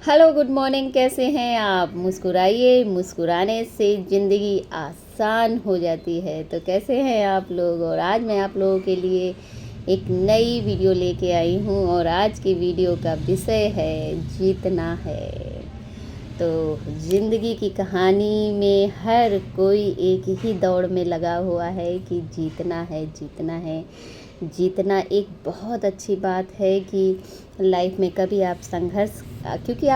Hello good morning. कैसे हैं आप? मुस्कुराइए, मुस्कुराने से ज़िंदगी आसान हो जाती है। तो कैसे हैं आप लोग? और आज मैं आप लोगों के लिए एक नई वीडियो लेके आई हूँ और आज की वीडियो का विषय है जीतना है। तो ज़िंदगी की कहानी में हर कोई एक ही दौड़ में लगा हुआ है कि जीतना है, जीतना है। जीतना एक बहुत अच्छी बात है कि लाइफ में कभी आप संघर्ष क्योंकि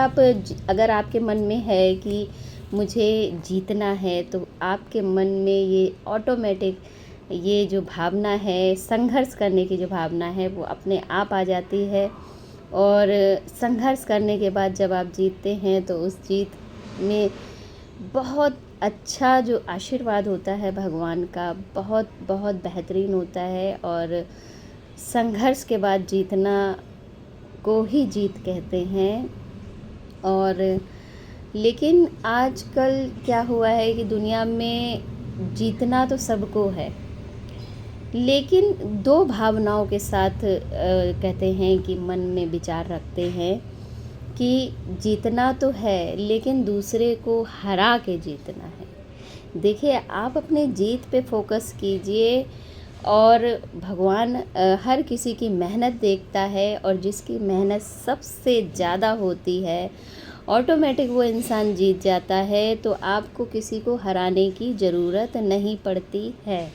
अगर आपके मन में है कि मुझे जीतना है तो आपके मन में ये ऑटोमेटिक ये जो भावना है, संघर्ष करने की जो भावना है वो अपने आप आ जाती है। और संघर्ष करने के बाद जब आप जीतते हैं तो उस जीत में बहुत अच्छा जो आशीर्वाद होता है भगवान का, बहुत बहुत बेहतरीन होता है। और संघर्ष के बाद जीतना को ही जीत कहते हैं। और लेकिन आजकल क्या हुआ है कि दुनिया में जीतना तो सबको है, लेकिन दो भावनाओं के साथ कहते हैं कि मन में विचार रखते हैं कि जीतना तो है लेकिन दूसरे को हरा के जीतना है। देखिए, आप अपने जीत पे फोकस कीजिए और भगवान हर किसी की मेहनत देखता है और जिसकी मेहनत सबसे ज़्यादा होती है ऑटोमेटिक वो इंसान जीत जाता है। तो आपको किसी को हराने की ज़रूरत नहीं पड़ती है।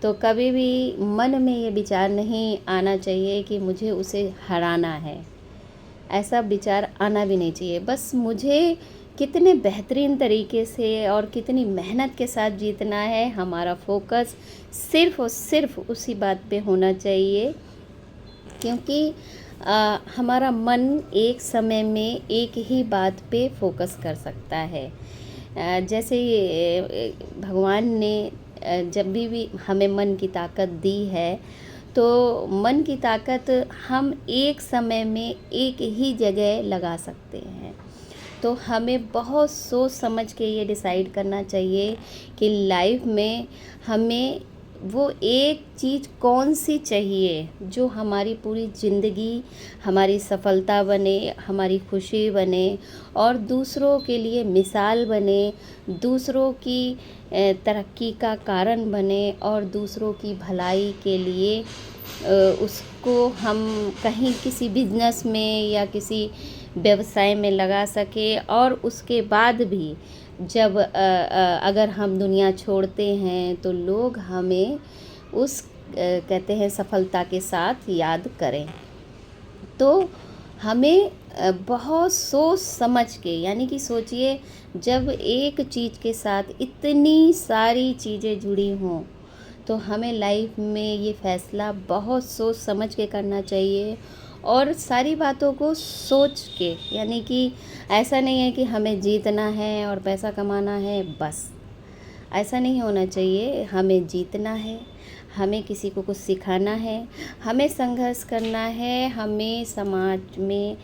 तो कभी भी मन में ये विचार नहीं आना चाहिए कि मुझे उसे हराना है। ऐसा विचार आना भी नहीं चाहिए। बस मुझे कितने बेहतरीन तरीके से और कितनी मेहनत के साथ जीतना है, हमारा फोकस सिर्फ़ और सिर्फ़ उसी बात पे होना चाहिए। क्योंकि हमारा मन एक समय में एक ही बात पे फोकस कर सकता है। जैसे भगवान ने जब भी हमें मन की ताकत दी है, तो मन की ताकत हम एक समय में एक ही जगह लगा सकते हैं। तो हमें बहुत सोच समझ के ये डिसाइड करना चाहिए कि लाइफ में हमें वो एक चीज़ कौन सी चाहिए जो हमारी पूरी ज़िंदगी हमारी सफलता बने, हमारी खुशी बने और दूसरों के लिए मिसाल बने, दूसरों की तरक्की का कारण बने और दूसरों की भलाई के लिए उसको हम कहीं किसी बिजनेस में या किसी व्यवसाय में लगा सके। और उसके बाद भी जब अगर हम दुनिया छोड़ते हैं तो लोग हमें उस कहते हैं सफलता के साथ याद करें। तो हमें बहुत सोच समझ के, यानी कि सोचिए, जब एक चीज़ के साथ इतनी सारी चीज़ें जुड़ी हों तो हमें लाइफ में ये फ़ैसला बहुत सोच समझ के करना चाहिए और सारी बातों को सोच के, यानी कि ऐसा नहीं है कि हमें जीतना है और पैसा कमाना है बस, ऐसा नहीं होना चाहिए। हमें जीतना है, हमें किसी को कुछ सिखाना है, हमें संघर्ष करना है, हमें समाज में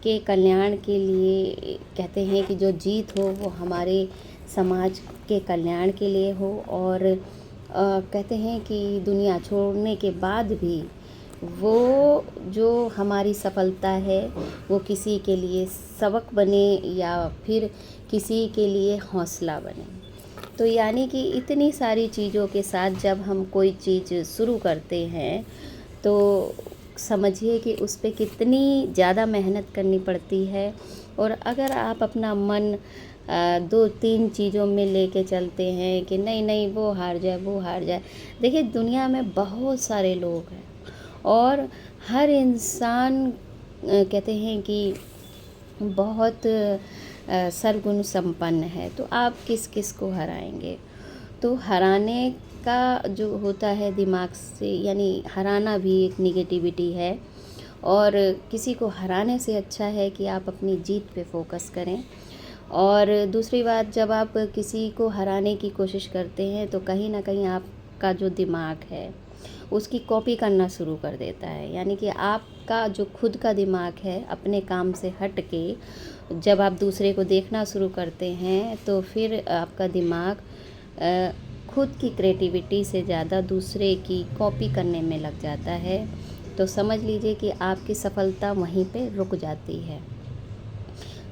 के कल्याण के लिए, कहते हैं कि जो जीत हो वो हमारे समाज के कल्याण के लिए हो। और कहते हैं कि दुनिया छोड़ने के बाद भी वो जो हमारी सफलता है वो किसी के लिए सबक बने या फिर किसी के लिए हौसला बने। तो यानी कि इतनी सारी चीज़ों के साथ जब हम कोई चीज़ शुरू करते हैं तो समझिए कि उस पे कितनी ज़्यादा मेहनत करनी पड़ती है। और अगर आप अपना मन दो तीन चीज़ों में लेके चलते हैं कि नहीं नहीं वो हार जाए, वो हार जाए। देखिए, दुनिया में बहुत सारे लोग हैं और हर इंसान कहते हैं कि बहुत सर्वगुण संपन्न है। तो आप किस किस को हराएंगे? तो हराने का जो होता है दिमाग से, यानी हराना भी एक निगेटिविटी है। और किसी को हराने से अच्छा है कि आप अपनी जीत पे फोकस करें। और दूसरी बात, जब आप किसी को हराने की कोशिश करते हैं तो कहीं ना कहीं आपका जो दिमाग है उसकी कॉपी करना शुरू कर देता है। यानी कि आपका जो खुद का दिमाग है अपने काम से हट के जब आप दूसरे को देखना शुरू करते हैं तो फिर आपका दिमाग खुद की क्रिएटिविटी से ज़्यादा दूसरे की कॉपी करने में लग जाता है। तो समझ लीजिए कि आपकी सफलता वहीं पे रुक जाती है।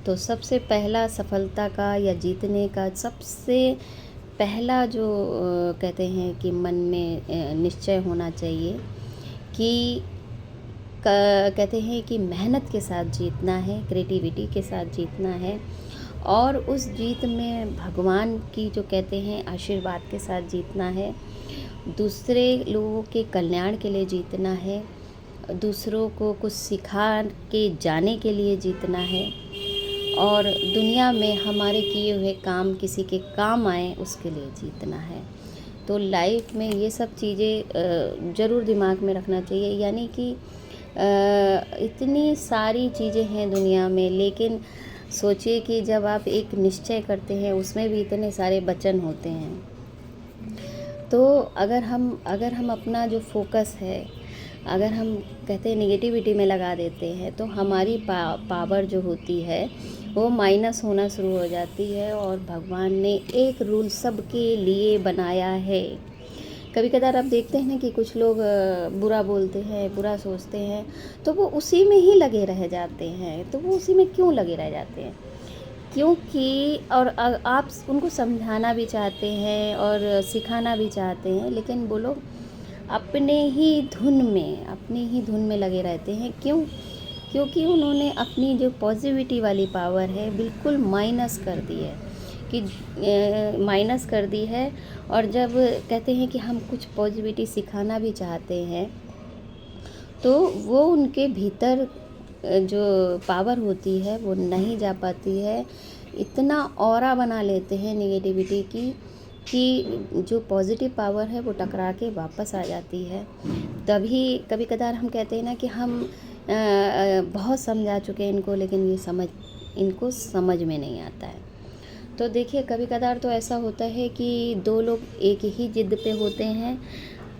तो सबसे पहला सफलता का या जीतने का सबसे पहला जो कहते हैं कि मन में निश्चय होना चाहिए कि कहते हैं कि मेहनत के साथ जीतना है, क्रिएटिविटी के साथ जीतना है और उस जीत में भगवान की जो कहते हैं आशीर्वाद के साथ जीतना है, दूसरे लोगों के कल्याण के लिए जीतना है, दूसरों को कुछ सिखा के जाने के लिए जीतना है और दुनिया में हमारे किए हुए काम किसी के काम आए उसके लिए जीतना है। तो लाइफ में ये सब चीज़ें ज़रूर दिमाग में रखना चाहिए। यानी कि इतनी सारी चीज़ें हैं दुनिया में, लेकिन सोचिए कि जब आप एक निश्चय करते हैं उसमें भी इतने सारे वचन होते हैं। तो अगर हम अपना जो फोकस है अगर हम कहते हैं नेगेटिविटी में लगा देते हैं तो हमारी पावर जो होती है वो माइनस होना शुरू हो जाती है। और भगवान ने एक रूल सबके लिए बनाया है। कभी कदार आप देखते हैं ना कि कुछ लोग बुरा बोलते हैं, बुरा सोचते हैं, तो वो उसी में ही लगे रह जाते हैं। तो वो उसी में क्यों लगे रह जाते हैं? क्योंकि और आप उनको समझाना भी चाहते हैं और सिखाना भी चाहते हैं, लेकिन वो लोग अपने ही धुन में लगे रहते हैं। क्यों? क्योंकि उन्होंने अपनी जो पॉजिटिविटी वाली पावर है बिल्कुल माइनस कर दी है और जब कहते हैं कि हम कुछ पॉजिटिविटी सिखाना भी चाहते हैं तो वो उनके भीतर जो पावर होती है वो नहीं जा पाती है। इतना ऑरा बना लेते हैं नेगेटिविटी की कि जो पॉजिटिव पावर है वो टकरा के वापस आ जाती है। तभी कभी कदार हम कहते हैं ना कि हम बहुत समझा चुके हैं इनको, लेकिन इनको समझ में नहीं आता है। तो देखिए कभी कदार तो ऐसा होता है कि दो लोग एक ही जिद पे होते हैं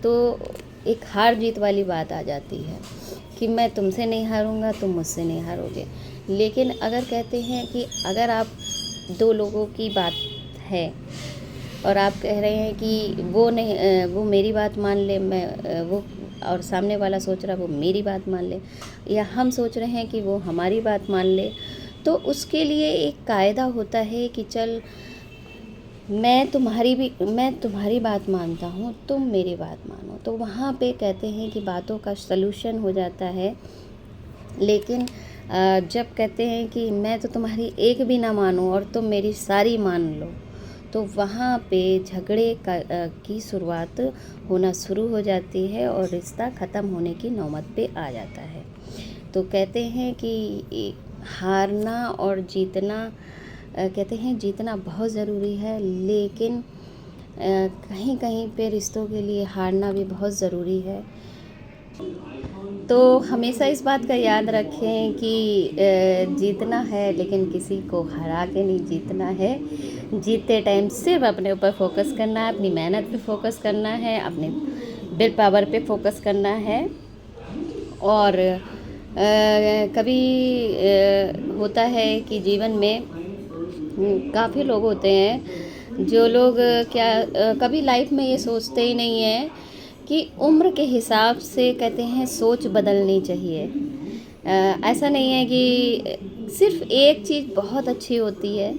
तो एक हार जीत वाली बात आ जाती है कि मैं तुमसे नहीं हारूंगा, तुम मुझसे नहीं हारोगे। लेकिन अगर कहते हैं कि अगर आप दो लोगों की बात है और आप कह रहे हैं कि वो मेरी बात मान ले, मैं वो और सामने वाला सोच रहा है वो मेरी बात मान ले, या हम सोच रहे हैं कि वो हमारी बात मान ले, तो उसके लिए एक कायदा होता है कि चल मैं तुम्हारी बात मानता हूँ, तुम मेरी बात मानो। तो वहाँ पे कहते हैं कि बातों का सलूशन हो जाता है। लेकिन जब कहते हैं कि मैं तो तुम्हारी एक भी ना मानूं और तुम मेरी सारी मान लो, तो वहाँ पे झगड़े की शुरुआत होना शुरू हो जाती है और रिश्ता ख़त्म होने की नौबत पे आ जाता है। तो कहते हैं कि हारना और जीतना कहते हैं जीतना बहुत ज़रूरी है, लेकिन कहीं कहीं पे रिश्तों के लिए हारना भी बहुत ज़रूरी है। तो हमेशा इस बात का याद रखें कि जीतना है लेकिन किसी को हरा के नहीं जीतना है। जीतते टाइम सिर्फ अपने ऊपर फोकस करना है, अपनी मेहनत पे फोकस करना है, अपने विल पावर पे फोकस करना है। और कभी होता है कि जीवन में काफ़ी लोग होते हैं जो लोग कभी लाइफ में ये सोचते ही नहीं हैं कि उम्र के हिसाब से कहते हैं सोच बदलनी चाहिए। ऐसा नहीं है कि सिर्फ एक चीज़ बहुत अच्छी होती है,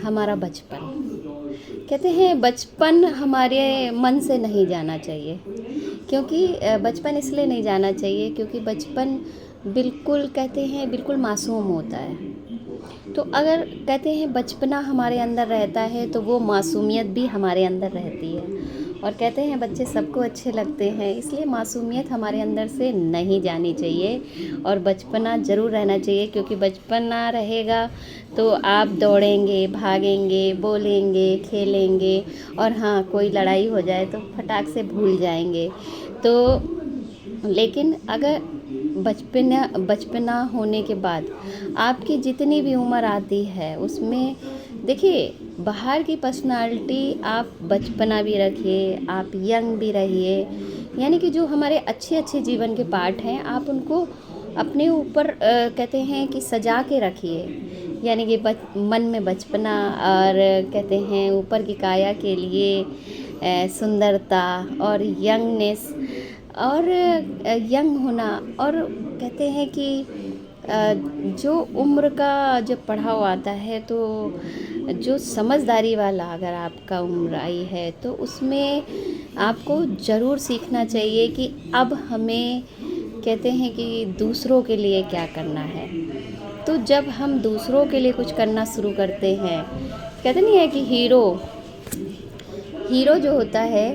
हमारा बचपन। कहते हैं बचपन हमारे मन से नहीं जाना चाहिए, क्योंकि बचपन इसलिए नहीं जाना चाहिए क्योंकि बचपन बिल्कुल कहते हैं बिल्कुल मासूम होता है। तो अगर कहते हैं बचपना हमारे अंदर रहता है तो वो मासूमियत भी हमारे अंदर रहती है। और कहते हैं बच्चे सबको अच्छे लगते हैं, इसलिए मासूमियत हमारे अंदर से नहीं जानी चाहिए और बचपना ज़रूर रहना चाहिए। क्योंकि बचपना रहेगा तो आप दौड़ेंगे, भागेंगे, बोलेंगे, खेलेंगे और हाँ कोई लड़ाई हो जाए तो फटाक से भूल जाएंगे। तो लेकिन अगर बचपना होने के बाद आपकी जितनी भी उम्र आती है उसमें देखिए बाहर की पर्सनालिटी आप बचपना भी रखिए, आप यंग भी रहिए। यानी कि जो हमारे अच्छे जीवन के पार्ट हैं आप उनको अपने ऊपर कहते हैं कि सजा के रखिए। यानी कि मन में बचपना और कहते हैं ऊपर की काया के लिए सुंदरता और यंगनेस और यंग होना। और कहते हैं कि जो उम्र का जब पड़ाव आता है तो जो समझदारी वाला अगर आपका उम्र आई है तो उसमें आपको ज़रूर सीखना चाहिए कि अब हमें कहते हैं कि दूसरों के लिए क्या करना है। तो जब हम दूसरों के लिए कुछ करना शुरू करते हैं, कहते नहीं है कि हीरो जो होता है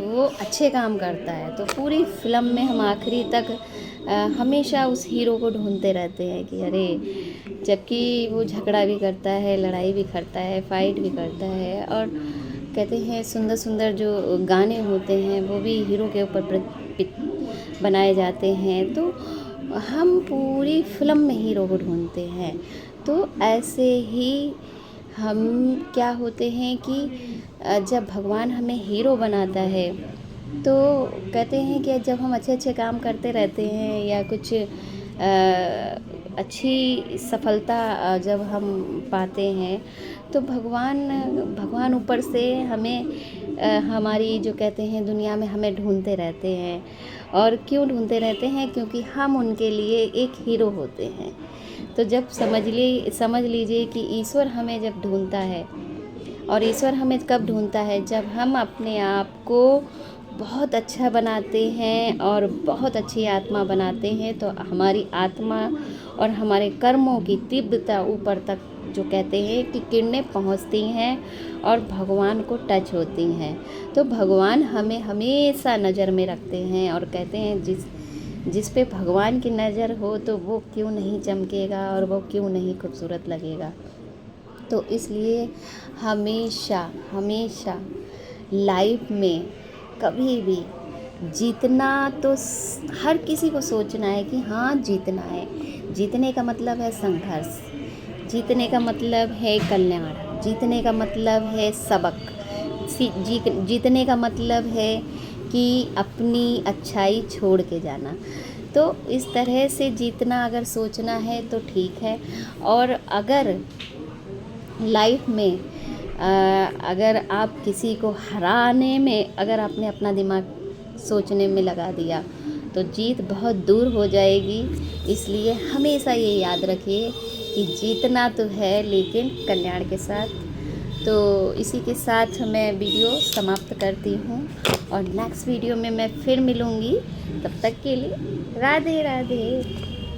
वो अच्छे काम करता है तो पूरी फिल्म में हम आखिरी तक हमेशा उस हीरो को ढूंढते रहते हैं कि अरे, जबकि वो झगड़ा भी करता है, लड़ाई भी करता है, फाइट भी करता है और कहते हैं सुंदर सुंदर जो गाने होते हैं वो भी हीरो के ऊपर बनाए जाते हैं। तो हम पूरी फिल्म में हीरो को ढूंढते हैं। तो ऐसे ही हम क्या होते हैं कि जब भगवान हमें हीरो बनाता है तो कहते हैं कि जब हम अच्छे अच्छे काम करते रहते हैं या कुछ अच्छी सफलता जब हम पाते हैं तो भगवान ऊपर से हमें हमारी जो कहते हैं दुनिया में हमें ढूंढते रहते हैं। और क्यों ढूंढते रहते हैं? क्योंकि हम उनके लिए एक हीरो होते हैं। तो जब समझ लीजिए कि ईश्वर हमें जब ढूंढता है, और ईश्वर हमें कब ढूंढता है? जब हम अपने आप को बहुत अच्छा बनाते हैं और बहुत अच्छी आत्मा बनाते हैं तो हमारी आत्मा और हमारे कर्मों की तीव्रता ऊपर तक जो कहते हैं कि किरणें पहुंचती हैं और भगवान को टच होती हैं। तो भगवान हमें हमेशा नज़र में रखते हैं और कहते हैं जिस पे भगवान की नज़र हो तो वो क्यों नहीं चमकेगा और वो क्यों नहीं खूबसूरत लगेगा। तो इसलिए हमेशा लाइफ में कभी भी जीतना तो हर किसी को सोचना है कि हाँ जीतना है। जीतने का मतलब है संघर्ष, जीतने का मतलब है कल्याण, जीतने का मतलब है सबक, जीतने का मतलब है कि अपनी अच्छाई छोड़ के जाना। तो इस तरह से जीतना अगर सोचना है तो ठीक है। और अगर लाइफ में अगर आप किसी को हराने में अगर आपने अपना दिमाग सोचने में लगा दिया तो जीत बहुत दूर हो जाएगी। इसलिए हमेशा ये याद रखिए कि जीतना तो है लेकिन कल्याण के साथ। तो इसी के साथ मैं वीडियो समाप्त करती हूँ और नेक्स्ट वीडियो में मैं फिर मिलूँगी। तब तक के लिए राधे राधे।